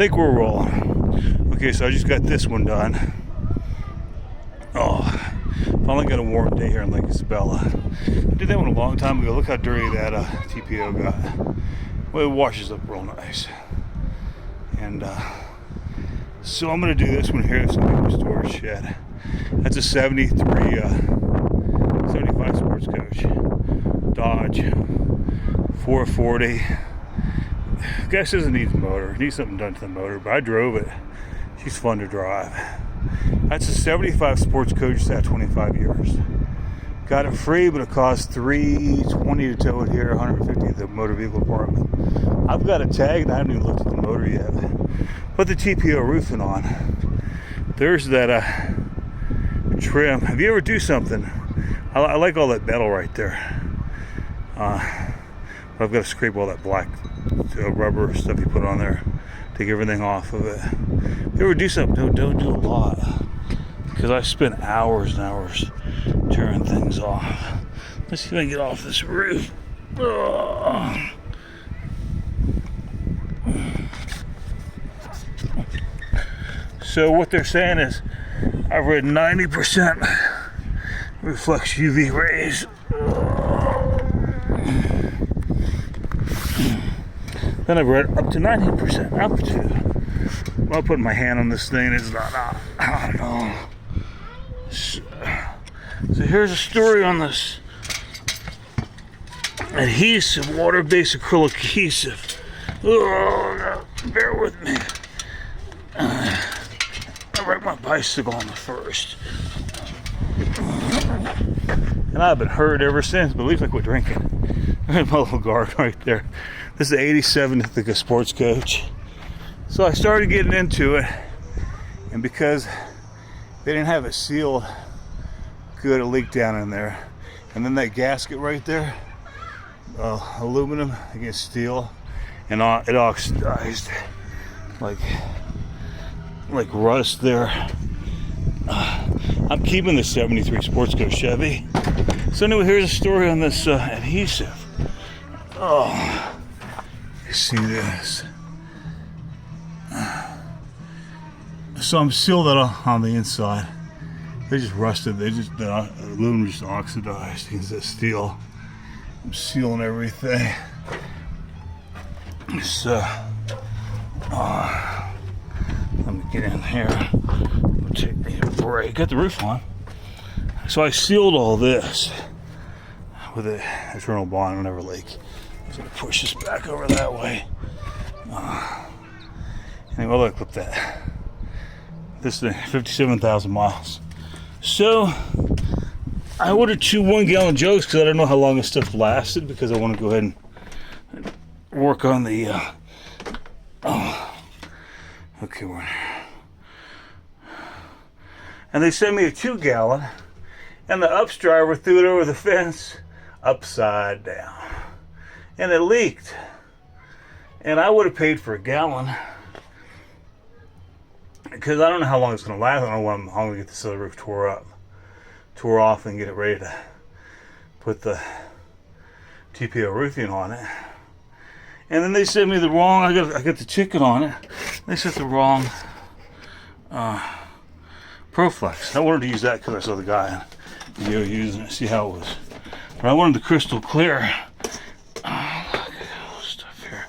think we're rolling. Okay, so I just got this one done. Oh, finally got a warm day here in Lake Isabella. I did that one a long time ago. Look how dirty that TPO got. Well, it washes up real nice. And so I'm going to do this one here. It's going to be a storage shed. That's a 75 Sportscoach Dodge 440. Guy says it needs a motor. It needs something done to the motor, but I drove it. She's fun to drive. That's a 75 Sportscoach. It's had 25 years. Got it free, but it cost $320 to tow it here, $150 at the motor vehicle department. I've got a tag and I haven't even looked at the motor yet. Put the TPO roofing on. There's that trim. If you ever do something, I like all that metal right there. But I've got to scrape all that black rubber stuff you put on there. Take everything off of it. If you ever do something, don't do a lot. Because I spent hours and hours tearing things off. Let's see if I can get off this roof. Ugh. So what they're saying is I've read 90% reflects UV rays. Then I've read up to 90% altitude. Well, putting my hand on this thing is not, I don't know. So here's a story on this adhesive, water-based acrylic adhesive. Oh, bear with me. I ride my bicycle on the first. And I've been hurt ever since, but at least I quit drinking. There's my little guard right there. This is the 87 Ithaca Sportscoach. So I started getting into it, and because they didn't have it sealed good, it leaked down in there. And then that gasket right there, aluminum against steel, and it oxidized like rust there. I'm keeping the 73 Sportscoach Chevy. So anyway, here's a story on this adhesive. Oh, you see this? So I'm sealed that on the inside. They just rusted. The aluminum just oxidized against the steel. I'm sealing everything. So, let me get in here. I'll take a break. Got the roof on. So I sealed all this with an eternal bond and never leak. I'm just gonna push this back over that way. Anyway, look at that. This thing, 57,000 miles. So I ordered 2 1-gallon jugs because I don't know how long this stuff lasted, because I want to go ahead and work on the okay, we're in here. And they sent me a 2-gallon, and the ups driver threw it over the fence upside down, and it leaked. And I would have paid for a gallon, because I don't know how long it's going to last. I don't know how long to get this other roof tore off and get it ready to put the TPO roofing on it. And then they sent me the wrong, I got the ticket on it. They sent the wrong Proflex. I wanted to use that because I saw the guy on video using it, see how it was. But I wanted the crystal clear. Look at all this stuff here.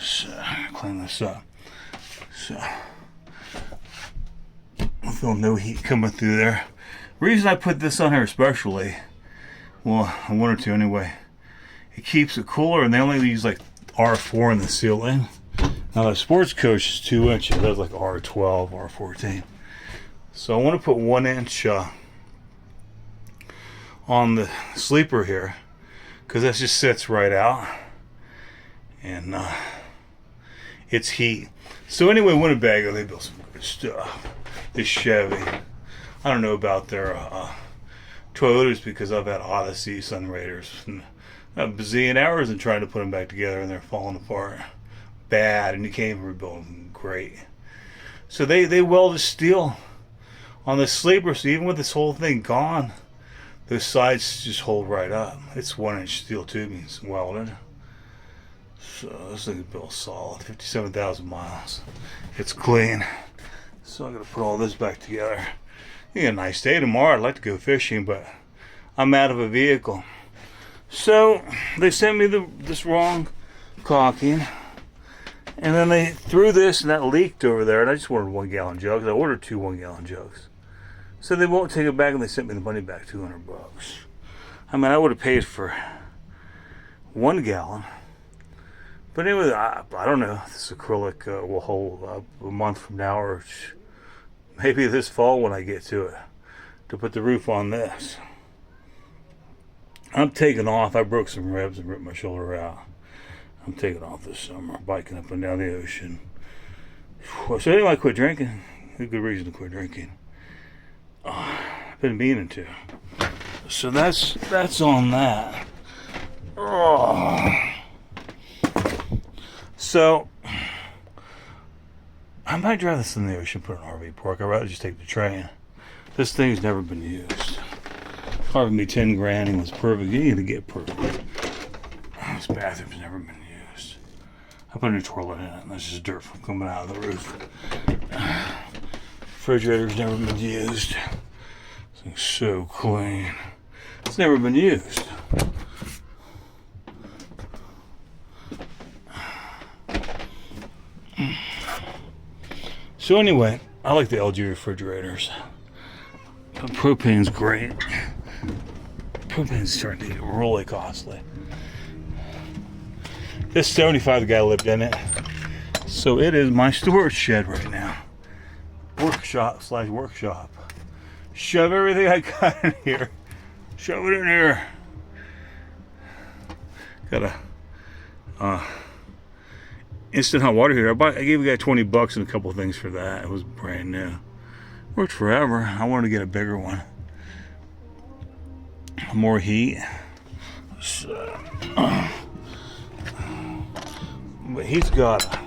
So, I'm going to clean this up. So, I feel no heat coming through there. Reason I put this on here especially, well, I wanted to anyway, it keeps it cooler, and they only use like R4 in the ceiling. Now the Sportscoach is 2 inches. That's like R12, R14. So I want to put 1 inch on the sleeper here, because that just sits right out, and it's heat. So anyway, Winnebago, they built some good stuff. This Chevy, I don't know about their Toyotas, because I've had Odyssey, Sun Raiders, and a bazillion hours and trying to put them back together, and they're falling apart bad, and you can't even rebuild them great. So they welded steel on the sleeper, so even with this whole thing gone, those sides just hold right up. It's 1 inch steel tubing welded. So this thing's built solid, 57,000 miles. It's clean. So I'm gonna put all this back together. You got a nice day tomorrow. I'd like to go fishing, but I'm out of a vehicle. So they sent me this wrong caulking, and then they threw this and that leaked over there, and I just ordered 1 gallon jugs. I ordered 2 1-gallon jugs. So they won't take it back, and they sent me the money back, $200. I mean, I would have paid for 1 gallon. But anyway, I don't know. This acrylic will hold a month from now, or maybe this fall when I get to it, to put the roof on this. I'm taking off. I broke some ribs and ripped my shoulder out. I'm taking off this summer, biking up and down the ocean. So anyway, I quit drinking. A good reason to quit drinking. I've been meaning to. So that's on that. So I might drive this in the ocean, put an RV park. I'd rather just take the train. This thing's never been used. Carving me 10 grand and was perfect. You need to get perfect. This bathroom's never been used. I put a new toilet in it, and that's just dirt from coming out of the roof. Refrigerator's never been used. This thing's so clean. It's never been used. So anyway, I like the LG refrigerators. But propane's great. Propane's starting to get really costly. This 75, the guy lived in it. So it is my storage shed right now. Workshop/workshop. Shove everything I got in here. Shove it in here. Got a instant hot water heater. I gave the guy $20 and a couple of things for that. It was brand new. Worked forever. I wanted to get a bigger one. More heat. So, but he's got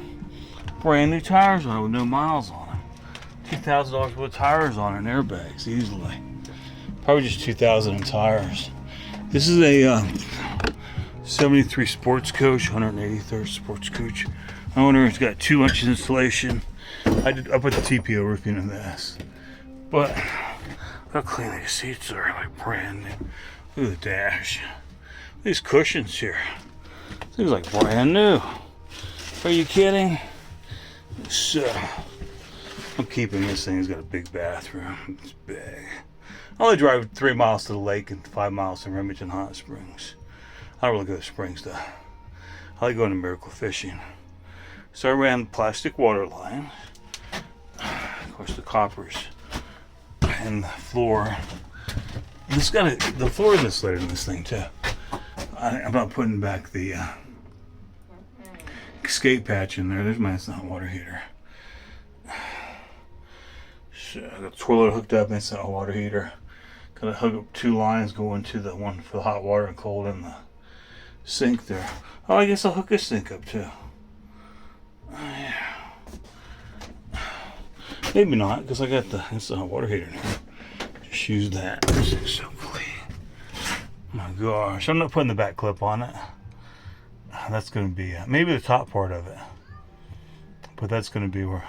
brand new tires on it with no miles on them. $2,000 worth of tires on it and airbags easily. Probably just $2,000 in tires. This is a 73 sportscoach, 183rd sportscoach owner. It's got 2 inches insulation. I put the TPO roofing in this. But how clean these seats are, like brand new. Look at the dash. These cushions here. Seems like brand new. Are you kidding? So I'm keeping this thing. It's got a big bathroom. It's big. I only drive 3 miles to the lake and 5 miles to Remington Hot Springs. I don't really go to springs though. I like going to miracle fishing. So I ran plastic water line. Of course, the coppers and the floor. It's got the floor is insulated in this thing too. I'm not putting back the escape patch in there. There's my instant hot water heater. So I got the toilet hooked up, instant hot water heater. Gotta hook up 2 lines going to the one for the hot water and cold in the sink there. Oh, I guess I'll hook this sink up too. Yeah. Maybe not, because I got the instant hot water heater in here. Just use that. This is so clean. Oh my gosh. I'm not putting the back clip on it. That's going to be maybe the top part of it. But that's going to be where